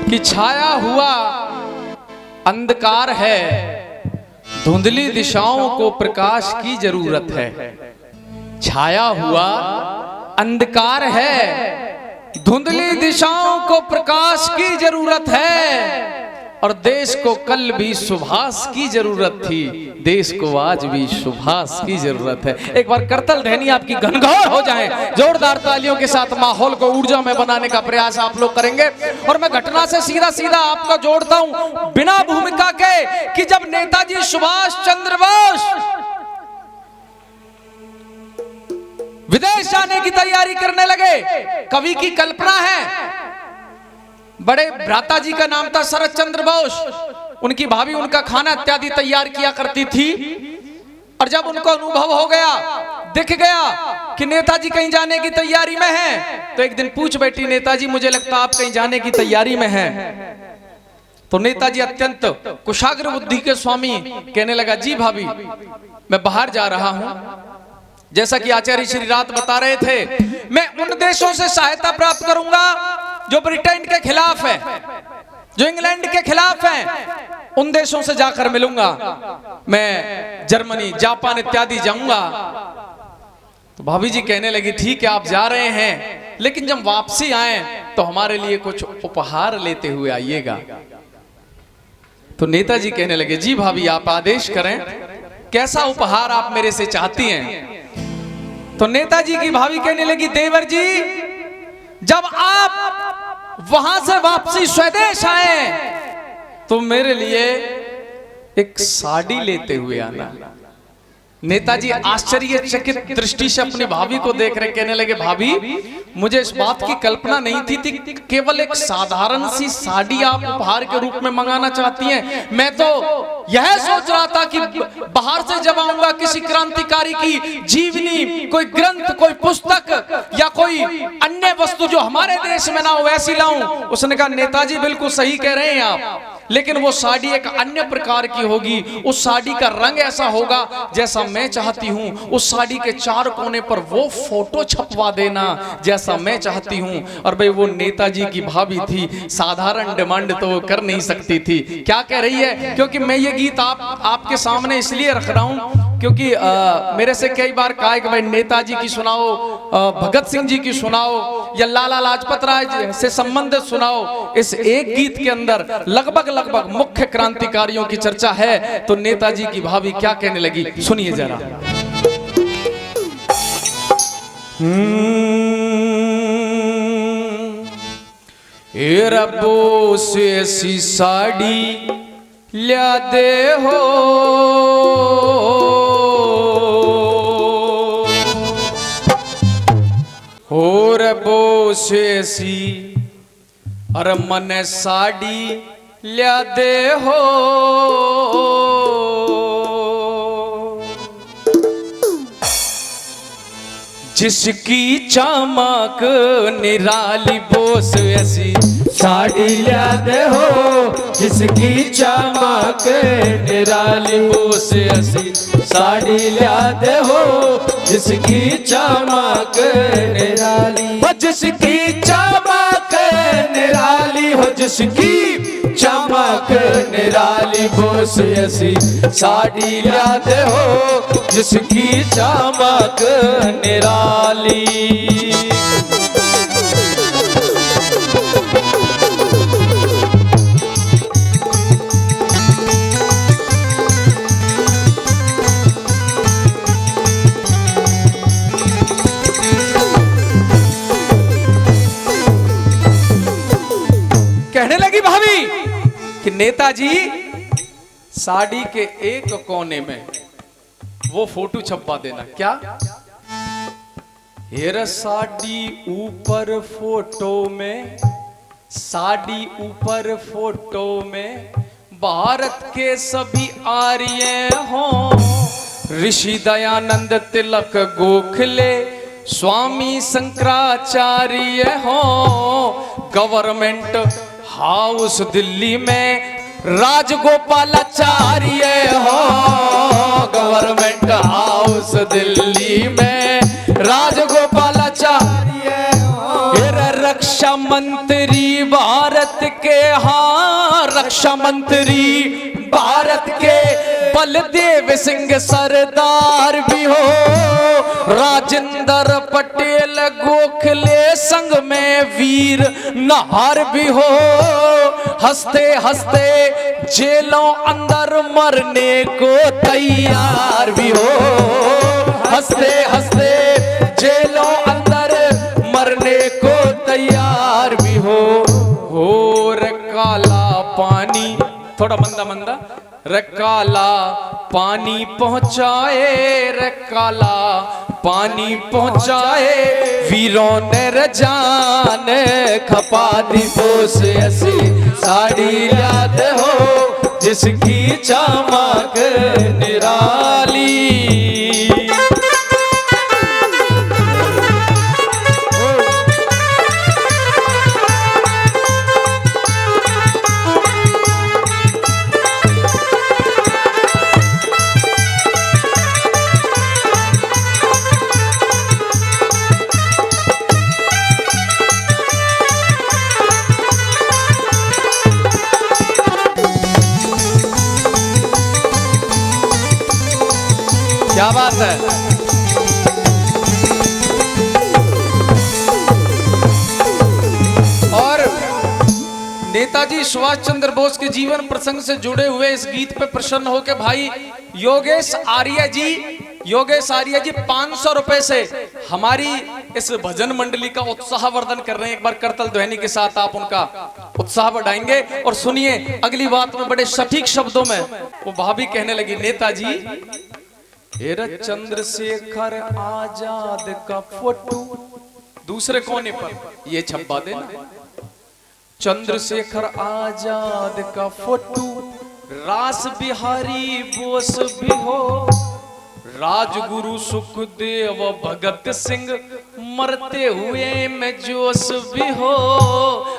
कि छाया हुआ अंधकार है, धुंधली दिशाओं को प्रकाश की जरूरत है। छाया हुआ अंधकार है, धुंधली दिशाओं को प्रकाश की जरूरत है। और देश को कल भी सुभाष की जरूरत थी, देश को आज भी सुभाष की जरूरत है। एक बार करतल ध्वनि आपकी घनघोर हो जाए, जोरदार तालियों के साथ माहौल को ऊर्जा में बनाने का प्रयास आप लोग करेंगे। और मैं घटना से सीधा सीधा आपको जोड़ता हूं बिना भूमिका के कि जब नेताजी सुभाष चंद्र बोस विदेश जाने की तैयारी करने लगे, कवि की कल्पना है, बड़े भ्राता जी का नाम था शरद चंद्र बोस, उनकी भाभी उनका खाना इत्यादि तैयार किया करती थी। और जब उनको अनुभव हो गया, दिख गया कि नेताजी कहीं जाने की तैयारी में हैं, तो एक दिन पूछ बैठी, नेताजी मुझे लगता आप कहीं जाने की तैयारी में हैं। तो नेताजी अत्यंत कुशाग्र बुद्धि के स्वामी कहने लगा, जी भाभी मैं बाहर जा रहा हूं। जैसा कि आचार्य श्री रात बता रहे थे, मैं उन देशों से सहायता प्राप्त करूंगा जो ब्रिटेन के खिलाफ है, जो इंग्लैंड के खिलाफ है, उन देशों से जाकर मिलूंगा। मैं जर्मनी, जापान इत्यादि जाऊंगा। तो भाभी जी कहने लगी, ठीक है आप जा रहे हैं, लेकिन जब वापसी आए तो हमारे लिए कुछ उपहार लेते हुए आइएगा। तो नेताजी कहने लगे, जी भाभी आप आदेश करें, कैसा उपहार आप मेरे से चाहती हैं। तो नेताजी की भाभी कहने लगी, देवर जी जब आप वहां से वापसी स्वदेश आए तो मेरे लिए एक साड़ी लेते हुए आना। नेताजी आश्चर्यचकित दृष्टि से अपनी भाभी को देख रहे, कहने लगे, भाभी मुझे इस बात की कल्पना नहीं थी केवल एक साधारण सी साड़ी आप उपहार के रूप में मंगाना चाहती हैं। मैं तो यह सोच रहा था कि बाहर से जब आऊंगा किसी क्रांतिकारी की जीवनी, कोई ग्रंथ, कोई पुस्तक या कोई अन्य वस्तु जो हमारे देश में ना हो वैसी लाऊं। उसने कहा, नेताजी बिल्कुल सही कह रहे हैं आप, लेकिन वो साड़ी एक अन्य प्रकार की होगी, उस साड़ी का रंग ऐसा होगा जैसा मैं चाहती हूं। उस साड़ी के चार कोने पर वो फोटो छपवा देना जैसा मैं चाहती हूं। और भाई वो नेताजी की भाभी थी, साधारण डिमांड तो वो कर नहीं सकती थी। क्या कह रही है, क्योंकि मैं ये गीत आपके सामने इसलिए रख रहा हूं क्योंकि मेरे से कई बार कहा है कि भाई नेताजी की सुनाओ, भगत सिंह जी की सुनाओ या लाला लाजपत राय से संबंधित सुनाओ। इस एक गीत के अंदर लगभग मुख्य क्रांतिकारियों की चर्चा है। तो नेताजी की भाभी क्या कहने लगी, सुनिए जरा। ए रब्बो से ऐसी साड़ी ल्या दे हो, रब्बो से ऐसी अरे मन साड़ी ल्या दे हो। जिसकी चमक निराली बोस ऐसी साड़ी ल्या दे हो, जिसकी चमक निराली बोस ऐसी साड़ी ल्या दे हो, जिसकी चमक निराली हो, जिसकी चमक निराली हो, जिसकी चमक निराली बोस ऐसी साड़ी ल्या दे हो, जिसकी चमक निराली। कहने लगी भाभी कि नेताजी साड़ी के एक कोने में वो फोटो छपवा देना। क्या हेरा साड़ी ऊपर फोटो में, साड़ी ऊपर फोटो में भारत के सभी आर्य हों, ऋषि दयानंद तिलक गोखले स्वामी शंकराचार्य हो, गवर्नमेंट हाउस दिल्ली में राजगोपालाचार्य हो, गवर्नमेंट हाउस दिल्ली में राजगोपालाचार्य हो, रक्षा मंत्री भारत के, हाँ रक्षा मंत्री भारत के बलदेव सिंह सरदार भी हो, राजेंद्र पटेल गोखले संग में वीर नार भी हो, हंसते हंसते जेलों अंदर मरने को तैयार भी हो, हंसते हंसते जेलों अंदर मरने को तैयार भी हो रे काला पानी, थोड़ा मंदा मंदा, रे काला पानी पहुंचाए, रे काला पानी पहुंचाए, वीरों ने रजान खपा दी, बोस ऐसी साड़ी याद हो जिसकी चमक निराली। क्या बात है। और नेताजी सुभाष चंद्र बोस के जीवन प्रसंग से जुड़े हुए इस गीत पे प्रसन्न होकर भाई योगेश आर्य जी 500 रुपए से हमारी इस भजन मंडली का उत्साहवर्धन कर रहे हैं। एक बार करतल ध्वनि के साथ आप उनका उत्साह बढ़ाएंगे। और सुनिए अगली बात में बड़े सटीक शब्दों में वो भाभी कहने लगी, नेताजी हेरा चंद्रशेखर आजाद का फोटो दूसरे कोने पर ये छपवा देना, चंद्रशेखर आजाद का फोटो, रास बिहारी बोस भी हो, राजगुरु सुखदेव भगत सिंह मरते हुए में जोश भी हो।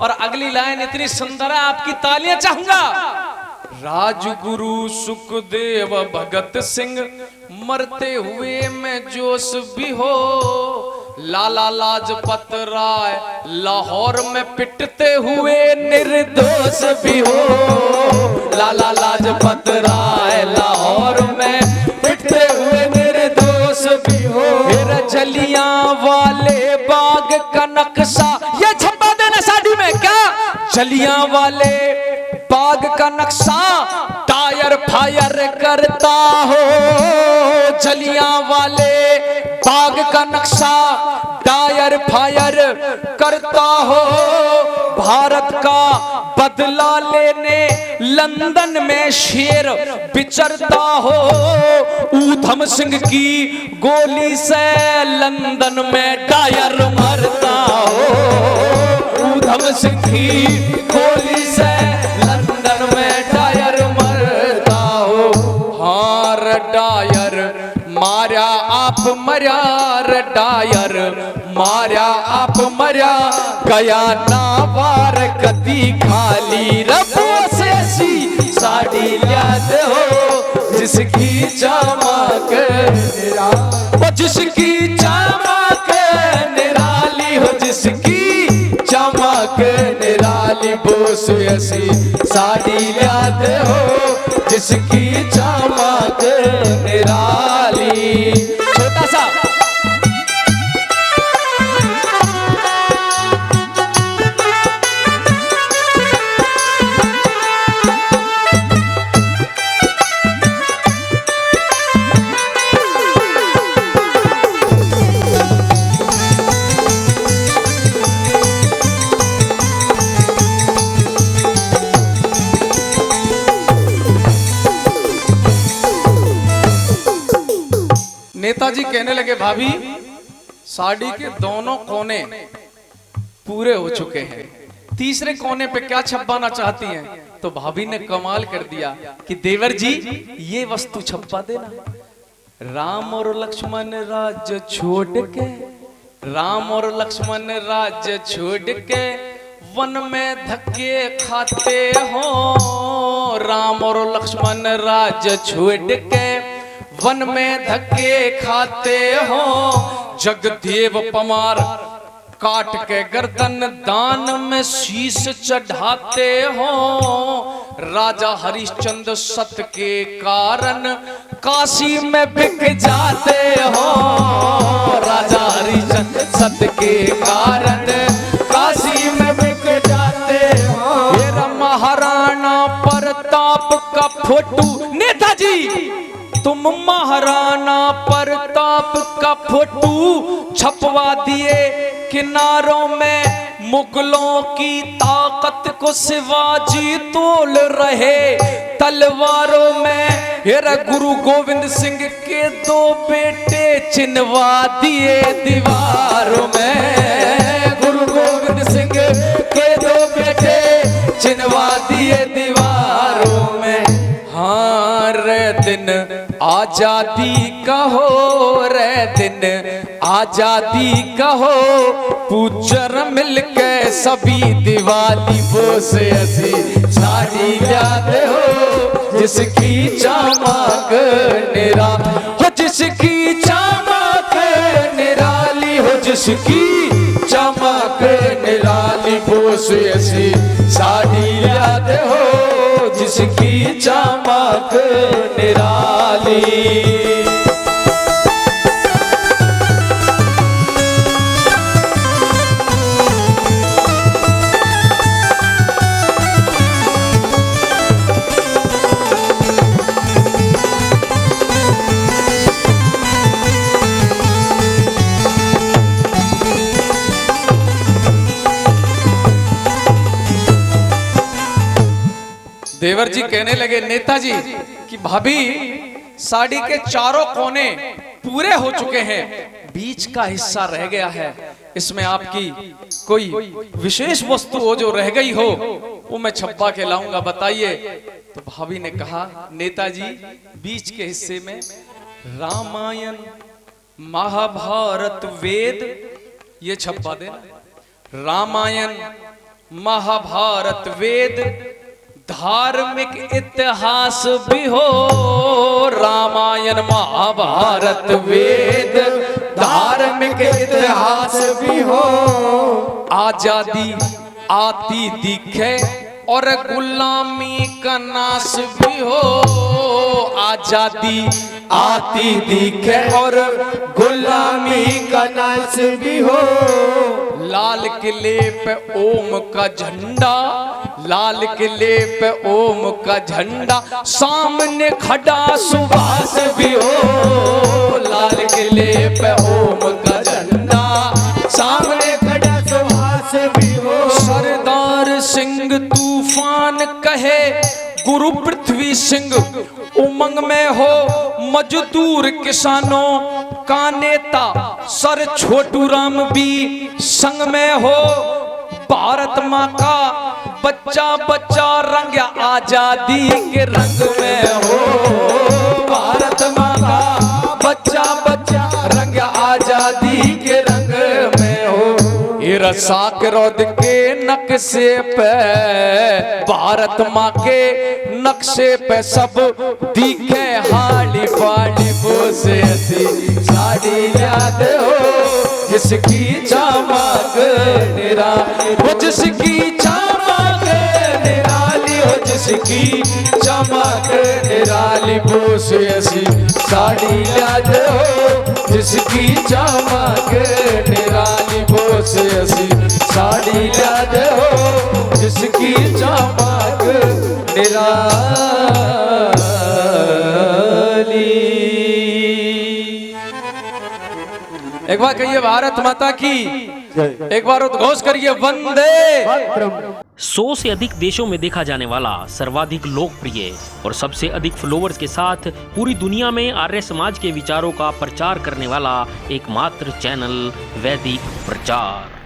और अगली लाइन इतनी सुंदर है, आपकी तालियां चाहूंगा। राजगुरु सुखदेव भगत सिंह मरते हुए में जोश भी हो, लाला लाजपत राय लाहौर में पिटते हुए निर्दोष भी हो, लाला लाजपत राय लाहौर में पिटते हुए निर्दोष भी हो। फिर जलियांवाले बाग का नक्शा ये छपा देना शादी में, क्या जलियांवाले बाग का नक्शा टायर फायर करता हो, जलियांवाले बाग का नक्शा टायर फायर करता हो, भारत का बदला लेने लंदन में शेर विचरता हो, ऊधम सिंह की गोली से लंदन में टायर मरता हो, ऊधम सिंह की गोली से लंदन में टायर मरता हो। हार टायर मारा आप मरा, रे टायर मारा आप मरा, गया ना बार कदी खाली, रबो से ऐसी साड़ी याद हो जिसकी चमक निराली, जिसकी चमक निराली हो, जिसकी चमक निराली, बोस ऐसी साड़ी याद हो जिसकी चमक निराली। छोटा सा नेताजी कहने लगे, भाभी साड़ी के दोनों कोने पूरे हो चुके हैं, तीसरे कोने पे क्या छपवाना चाहती हैं? तो भाभी ने कमाल कर दिया कि देवर जी ये वस्तु छपवा देना, राम और लक्ष्मण राज्य छोड़ के, राम और लक्ष्मण राज्य छोड़ के वन में धक्के खाते हो, राम और लक्ष्मण राज्य छोड़ के वन में धक्के खाते हो, जगदेव पमार काट के गर्दन दान में शीश चढ़ाते हो। राजा हरिश्चंद्र सत के कारण काशी में बिक जाते हो। राजा हरिश्चंद्र सत के कारण काशी में बिक जाते हो। मेरा महाराणा प्रताप का फोटो, नेताजी तुम महाराणा प्रताप का फोटो छपवा दिए किनारों में। मुगलों की ताकत को शिवाजी तोल रहे तलवारों में। हेरा गुरु गोविंद सिंह के 2 बेटे चिनवा दिए दीवारों में। गुरु गोविंद सिंह के 2 बेटे चिनवा दिए दीवारों में। हाँ रे दिन आजादी का हो, रे दिन आजादी का हो, पूजर मिलके सभी दिवाली बोसे ऐसी साड़ी याद हो। जिसकी चमक निराली हो, जिसकी चमक निराली हो, जिसकी चमक निराली बोसे ऐसी साड़ी याद हो। जिसकी चमक निराली। देवर जी कहने लगे नेताजी कि भाभी साड़ी के चारों कोने पूरे हो चुके हैं, बीच का हिस्सा रह गया है, इसमें आपकी कोई विशेष वस्तु हो जो रह गई हो वो मैं छप्पा के लाऊंगा, बताइए। तो भाभी ने कहा नेताजी बीच के हिस्से में रामायण महाभारत वेद ये छप्पा देना। रामायण महाभारत वेद धार्मिक इतिहास भी हो। रामायण महाभारत वेद धार्मिक इतिहास भी हो। आजादी आती दिखे और गुलामी का नाश भी हो। आजादी आती दिखे और गुलामी का नाश भी हो। लाल किले पे ओम का झंडा, लाल किले पे ओम का झंडा, सामने खड़ा सुभाष भी हो। लाल किले पे ओम का झंडा, सामने खड़ा सुभाष भी हो। सरदार सिंह तूफान कहे, गुरु पृथ्वी सिंह उमंग में हो। मजदूर किसानों का नेता सर छोटू राम भी संग में हो। भारत माँ का बच्चा बच्चा रंग आजादी के रंग में हो। भारत माँ का बच्चा बच्चा रंग आजादी के रंग में हो। ये रसाक रोद के नक्शे पे, भारत माँ के नक्शे पे सब दिखे हाली पाली बोसे ऐसी साड़ी याद हो। जिसकी चमक निराली हो, जिसकी चमक निराली हो, जिसकी चमक निराली बोसे ऐसी साड़ी याद हो। जिसकी चमक निराली बोसे ऐसी साड़ी याद हो। जिसकी चमक निराली। एक बार कहिए भारत माता की, एक बार उद्घोष करिए वंदे। 100 से अधिक देशों में देखा जाने वाला सर्वाधिक लोकप्रिय और सबसे अधिक फॉलोअर्स के साथ पूरी दुनिया में आर्य समाज के विचारों का प्रचार करने वाला एकमात्र चैनल वैदिक प्रचार।